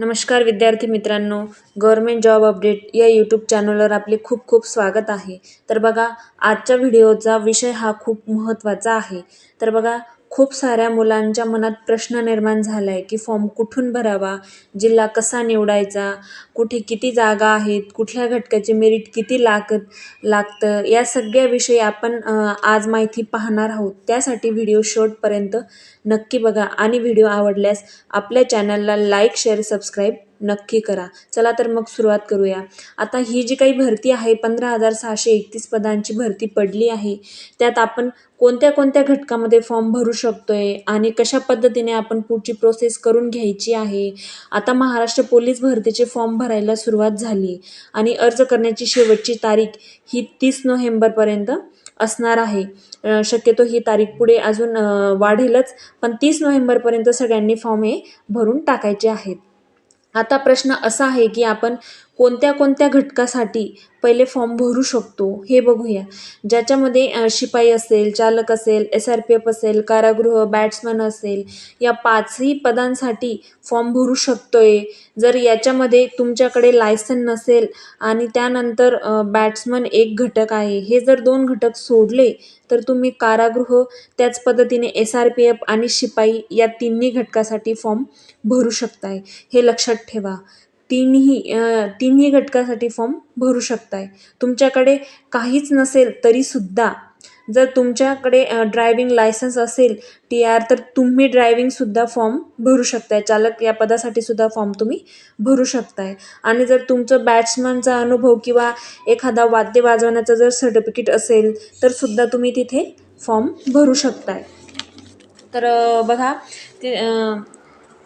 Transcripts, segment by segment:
नमस्कार विद्यार्थी मित्रांनो, गव्हर्नमेंट जॉब अपडेट या यूट्यूब चॅनलवर आपले खूप खूप स्वागत आहे. तर बघा, आजच्या व्हिडिओचा विषय हा खूप महत्त्वाचा आहे. तर बघा, खूप साऱ्या मुलांच्या मनात प्रश्न निर्माण झाला आहे की फॉर्म कुठून भरावा, जिल्हा कसा निवडायचा, कुठे किती जागा आहेत, कुठल्या घटकाचे मेरिट किती लागतं, या सगळ्याविषयी आपण आज माहिती पाहणार आहोत. त्यासाठी व्हिडिओ शेवटपर्यंत नक्की बघा आणि व्हिडिओ आवडल्यास आपल्या चॅनलला लाईक, शेअर, सबस्क्राईब नक्की करा. चला तर मग सुरुवात करूया. आता ही जी काही भरती आहे, 15,631 पदांची भरती पडली आहे. त्यात आपण कोणत्या कोणत्या घटकामध्ये फॉर्म भरू शकतोय आणि कशा पद्धतीने आपण पुढची प्रोसेस करून घ्यायची आहे. आता महाराष्ट्र पोलीस भरतीचे फॉर्म भरायला सुरुवात झाली आणि अर्ज करण्याची शेवटची तारीख ही 30 नोव्हेंबरपर्यंत असणार आहे. शक्यतो ही तारीख पुढे अजून वाढेलच, पण 30 नोव्हेंबरपर्यंत सगळ्यांनी फॉर्म हे भरून टाकायचे आहेत. आता प्रश्न असा आहे की आपण कोणत्या कोणत्या घटकासाठी पहिले फॉर्म भरू शकतो हे बघूया. ज्याच्यामध्ये शिपाई असेल, चालक असेल, SRPF असेल, कारागृह, बॅट्समन असेल, या 5ही पदांसाठी फॉर्म भरू शकतोय. जर याच्यामध्ये तुमच्याकडे लायसन नसेल आणि त्यानंतर बॅट्समन एक घटक आहे, हे जर 2 घटक सोडले तर तुम्ही कारागृह, त्याच पद्धतीने SRPF आणि शिपाई या तिन्ही घटकासाठी फॉर्म भरू शकताय. हे लक्षात ठेवा. तिन्ही घटकासाठी फॉर्म भरू शकताय. तुमच्याकडे काहीच नसेल तरीसुद्धा, जर तुमच्याकडे ड्रायव्हिंग लायसन्स असेल, TR, तर तुम्ही ड्रायव्हिंगसुद्धा फॉर्म भरू शकताय. चालक या पदासाठी सुद्धा फॉर्म तुम्ही भरू शकताय. आणि जर तुमचं बॅट्समनचा अनुभव किंवा एखादा वाद्य वाजवण्याचं जर सर्टिफिकेट असेल तर सुद्धा तुम्ही तिथे फॉर्म भरू शकताय. तर बघा,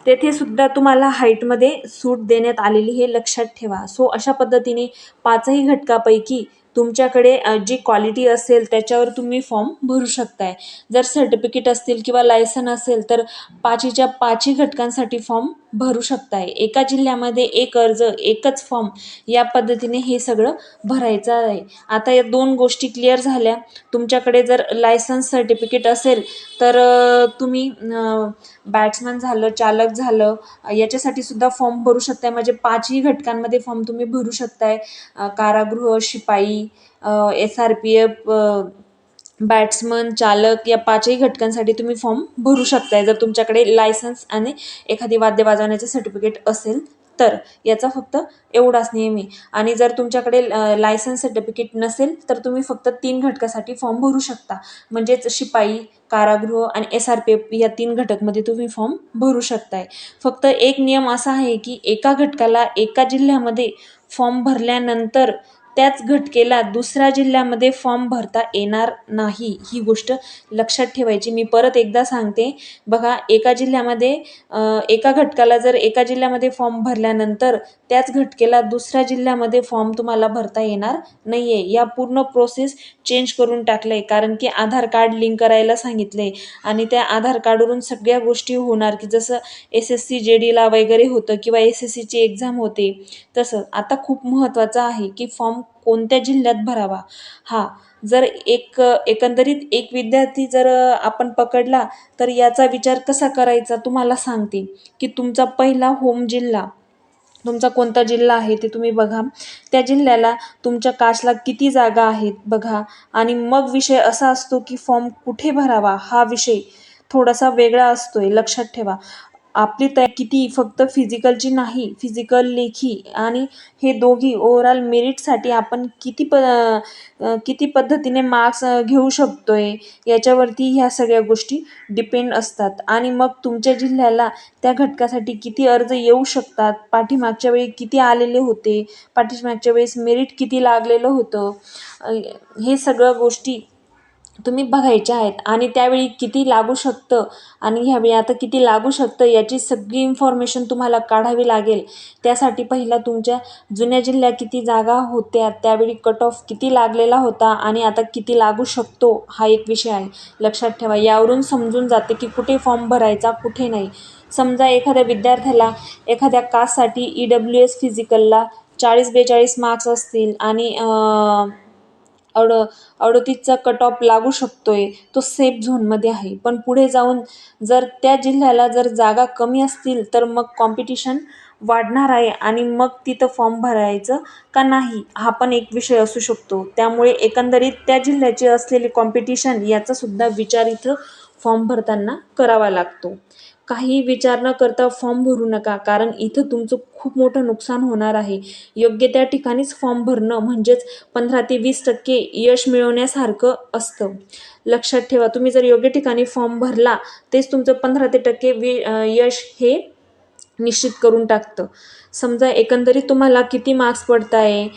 तेथे सुद्धा तुम्हाला हाईटमध्ये सूट देण्यात आलेली, हे लक्षात ठेवा. सो अशा पद्धतीने 5ही घटकापैकी तुमच्याकडे जी क्वालिटी असेल त्याच्यावर तुम्ही फॉर्म भरू शकताय. जर सर्टिफिकेट असतील किंवा लायसन असेल तर 5च्या 5ही घटकांसाठी फॉर्म भरू शकताय. एका जिल्ह्यामध्ये एक अर्ज, एकच फॉर्म, या पद्धतीने हे सगळं भरायचं आहे. आता या 2 गोष्टी क्लिअर झाल्या. तुमच्याकडे जर लायसन्स सर्टिफिकेट असेल तर तुम्ही बॅट्समन झालं, चालक झालं, याच्यासाठी सुद्धा फॉर्म भरू शकताय. म्हणजे 5ही घटकांमध्ये फॉर्म तुम्ही भरू शकताय. कारागृह, शिपाई, SRPF, बॅट्समन, चालक, या 5ही घटकांसाठी तुम्ही फॉर्म भरू शकताय जर तुमच्याकडे लायसन्स आणि एखादी वाद्य वाजवण्याचे सर्टिफिकेट असेल तर. याचा फक्त एवढाच नियम आहे. आणि जर तुमच्याकडे लायसन्स सर्टिफिकेट नसेल तर तुम्ही फक्त 3 घटकासाठी फॉर्म भरू शकता. म्हणजेच शिपाई, कारागृह आणि SRPF या 3 घटकमध्ये तुम्ही फॉर्म भरू शकताय. फक्त एक नियम असा आहे की एका घटकाला एका जिल्ह्यामध्ये फॉर्म भरल्यानंतर त्याच घटकेला दुसऱ्या जिल्ह्यामध्ये फॉर्म भरता येणार नाही. ही गोष्ट लक्षात ठेवायची. मी परत एकदा सांगते. बघा, एका घटकाला जर एका जिल्ह्यामध्ये फॉर्म भरल्यानंतर त्याच घटकेला दुसऱ्या जिल्ह्यामध्ये फॉर्म तुम्हाला भरता येणार नाही आहे. या पूर्ण प्रोसेस चेंज करून टाकलं आहे, कारण की आधार कार्ड लिंक करायला सांगितले आणि त्या आधार कार्डवरून सगळ्या गोष्टी होणार, की जसं SSC JDला वगैरे होतं किंवा SSCची एक्झाम होते तसं. आता खूप महत्त्वाचं आहे की फॉर्म कोणत्या जिल्ह्यात भरावा. जर एकंदरीत एक विद्यार्थी जर आपण पकडला तर याचा विचार कसा करायचा तुम्हाला सांगते. की तुमचा पहिला होम जिल्हा, तुमचा कोणता जिल्हा आहे ते तुम्ही बघा. त्या जिल्ह्याला तुमच्या कास्टला किती जागा आहेत बघा. आणि मग विषय असा असतो की फॉर्म कुठे भरावा, हा विषय थोडासा वेगळा असतोय. लक्षात ठेवा. आपली तयारी किती, फक्त फिजिकलची नाही, फिजिकल, लेखी आणि हे दोघी ओव्हरऑल मेरिटसाठी आपण किती पद्धतीने मार्क्स घेऊ शकतोय याच्यावरती ह्या सगळ्या गोष्टी डिपेंड असतात. आणि मग तुमच्या जिल्ह्याला त्या घटकासाठी किती अर्ज येऊ शकतात, पाठीमागच्या वेळी किती आलेले होते, पाठीमागच्या वेळेस मेरिट किती लागलेलं होतं, हे सगळं गोष्टी तुम्ही बघायच्या आहेत. आणि त्यावेळी किती लागू शकतं आणि ह्यावेळी आता किती लागू शकतं याची सगळी इन्फॉर्मेशन तुम्हाला काढावी लागेल. त्यासाठी पहिला तुमच्या जुन्या जिल्ह्यात किती जागा होत्या, त्यावेळी कट ऑफ किती लागलेला होता आणि आता किती लागू शकतो, हा एक विषय आहे. लक्षात ठेवा. यावरून समजून जाते की कुठे फॉर्म भरायचा, कुठे नाही. समजा एखाद्या विद्यार्थ्याला एखाद्या कास्टसाठी EWS फिजिकलला 40-42 मार्क्स असतील आणि अड 38चा कट ऑफ लागू शकतोय, तो सेफ झोनमध्ये आहे. पण पुढे जाऊन जर त्या जिल्ह्याला जर जागा कमी असतील तर मग कॉम्पिटिशन वाढणार आहे आणि मग तिथं फॉर्म भरायचं का नाही हा पण एक विषय असू शकतो. त्यामुळे एकंदरीत त्या जिल्ह्याची असलेली कॉम्पिटिशन याचासुद्धा विचार इथं फॉर्म भरताना करावा लागतो. काही विचार न करता फॉर्म भरू नका, कारण इथं तुमचं खूप मोठं नुकसान होणार आहे. योग्य त्या ठिकाणीच फॉर्म भरणं म्हणजेच 15 ते 20% यश मिळवण्यासारखं असतं. लक्षात ठेवा, तुम्ही जर योग्य ठिकाणी फॉर्म भरला तेच तुमचं 15 ते टक्के यश हे निश्चित करून टाकतं. समजा एकंदरीत तुम्हाला किती मार्क्स पडत आहे,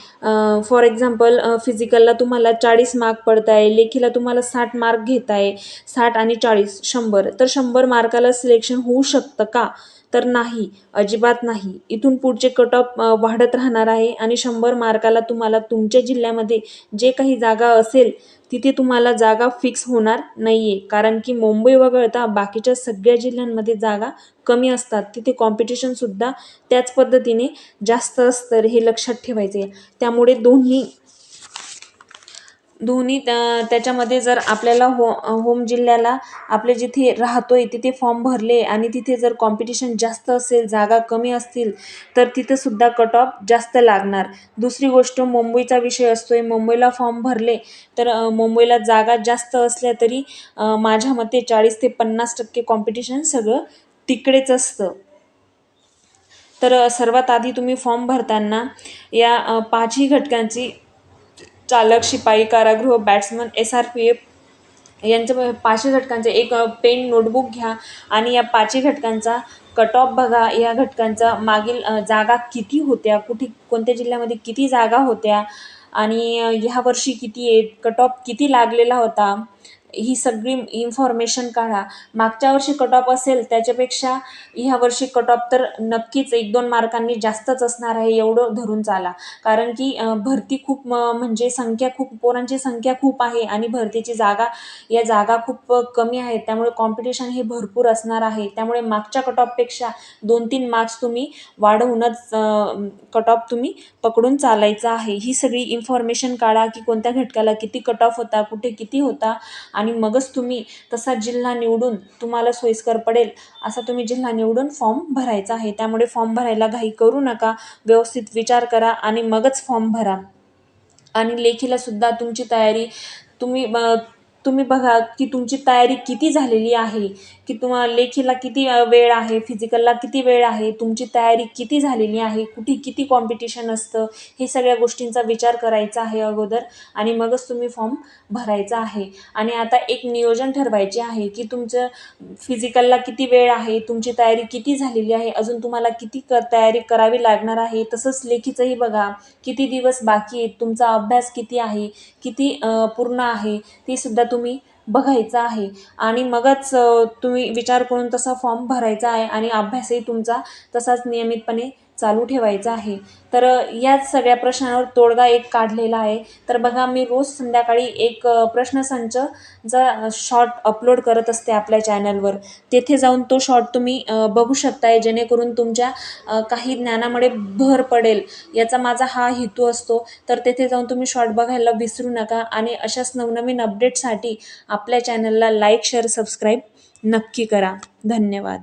फॉर एक्झाम्पल फिजिकलला तुम्हाला 40 मार्क पडत आहे, लेखीला तुम्हाला 60 मार्क घेत आहे, 60 आणि 40 100, तर 100 मार्काला सिलेक्शन होऊ शकतं का? तर नाही, अजिबात नाही. इथून पुढचे कट ऑफ वाढत राहणार आहे आणि 100 मार्काला तुम्हाला तुमच्या जिल्ह्यामध्ये जे काही जागा असेल तिथे तुम्हाला जागा फिक्स होणार नाही आहे. कारण की मुंबई वगळता बाकीच्या सगळ्या जिल्ह्यांमध्ये जागा कमी असतात. तिथे कॉम्पिटिशनसुद्धा त्याच पद्धतीने जास्त असतं, हे लक्षात ठेवायचे. त्यामुळे दोन्ही त्याच्यामध्ये जर आपल्याला होम जिल्ह्याला आपले जिथे राहतोय तिथे फॉर्म भरले आणि तिथे जर कॉम्पिटिशन जास्त असेल, जागा कमी असतील, तर तिथंसुद्धा कट ऑफ जास्त लागणार. दुसरी गोष्ट मुंबईचा विषय असतोय. मुंबईला फॉर्म भरले तर मुंबईला जागा जास्त असल्या तरी माझ्या मते 40 ते 50% कॉम्पिटिशन सगळं तिकडेच असतं. तर सर्वात आधी तुम्ही फॉर्म भरताना या 5ही घटकांची चालक, शिपाई, कारागृह, बॅट्समन, SRPF यांच्या 5ही घटकांचे एक पेन नोटबुक घ्या आणि या 5ही घटकांचा कट ऑफ बघा. या घटकांचा मागील जागा किती होत्या, कोणत्या जिल्ह्यामध्ये किती जागा होत्या आणि ह्या वर्षी किती आहेत, कट ऑफ किती लागलेला होता, ही सगळी इन्फॉर्मेशन काढा. मागच्या वर्षी कट ऑफ असेल त्याच्यापेक्षा ह्या वर्षी कट ऑफ तर नक्कीच 1-2 मार्कांनी जास्तच असणार आहे, एवढं धरून चाला. कारण की भरती खूप म्हणजे पोरांची संख्या खूप आहे आणि भरतीची जागा खूप कमी आहेत. त्यामुळे कॉम्पिटिशन हे भरपूर असणार आहे. त्यामुळे मागच्या कट ऑफपेक्षा 2-3 मार्क्स तुम्ही वाढवूनच कट ऑफ तुम्ही पकडून चालायचं आहे. ही सगळी इन्फॉर्मेशन काढा की कोणत्या घटकाला किती कट ऑफ होता, कुठे किती होता आणि मगच तुम्ही तसा जिल्हा निवडून तुम्हाला सोयीस्कर पडेल असा तुम्ही जिल्हा निवडून फॉर्म भरायचा आहे. त्यामुळे फॉर्म भरायला घाई करू नका. व्यवस्थित विचार करा आणि मगच फॉर्म भरा. आणि लेखीलासुद्धा तुमची तयारी तुम्ही बघा की तुमची तयारी किती झालेली आहे, की तुम्हाला लेखीला किती वेळ आहे, फिजिकलला किती वेळ आहे, तुमची तयारी किती झालेली आहे, कुठे किती कॉम्पिटिशन असतं, हे सगळ्या गोष्टींचा विचार करायचा आहे अगोदर आणि मगच तुम्ही फॉर्म भरायचा आहे. आणि आता एक नियोजन ठरवायचे आहे की तुमचं फिजिकलला किती वेळ आहे, तुमची तयारी किती झालेली आहे, अजून तुम्हाला किती तयारी करावी लागणार आहे. तसंच लेखीचंही बघा, किती दिवस बाकी आहेत, तुमचा अभ्यास किती आहे, किती पूर्ण आहे, ते सुद्धा तुम्ही बघायचं आहे आणि मगच तुम्ही विचार करून तसा फॉर्म भरायचा आहे आणि अभ्यासही तुमचा तसाच नियमितपणे चालू ठेवायचा आहे. तर याच सगळ्या प्रश्नांवर तोडगा एक काढलेला आहे. तर बघा, मी रोज संध्याकाळी एक प्रश्नसंचचा शॉर्ट अपलोड करत असते आपल्या चॅनलवर. तेथे जाऊन तो शॉर्ट तुम्ही बघू शकताय, जेणेकरून तुमच्या काही ज्ञानामध्ये भर पडेल, याचा माझा हा हेतू असतो. तर तेथे जाऊन तुम्ही शॉर्ट बघायला विसरू नका आणि अशाच नवनवीन अपडेटसाठी आपल्या चॅनलला लाईक, शेअर, सबस्क्राईब नक्की करा. धन्यवाद.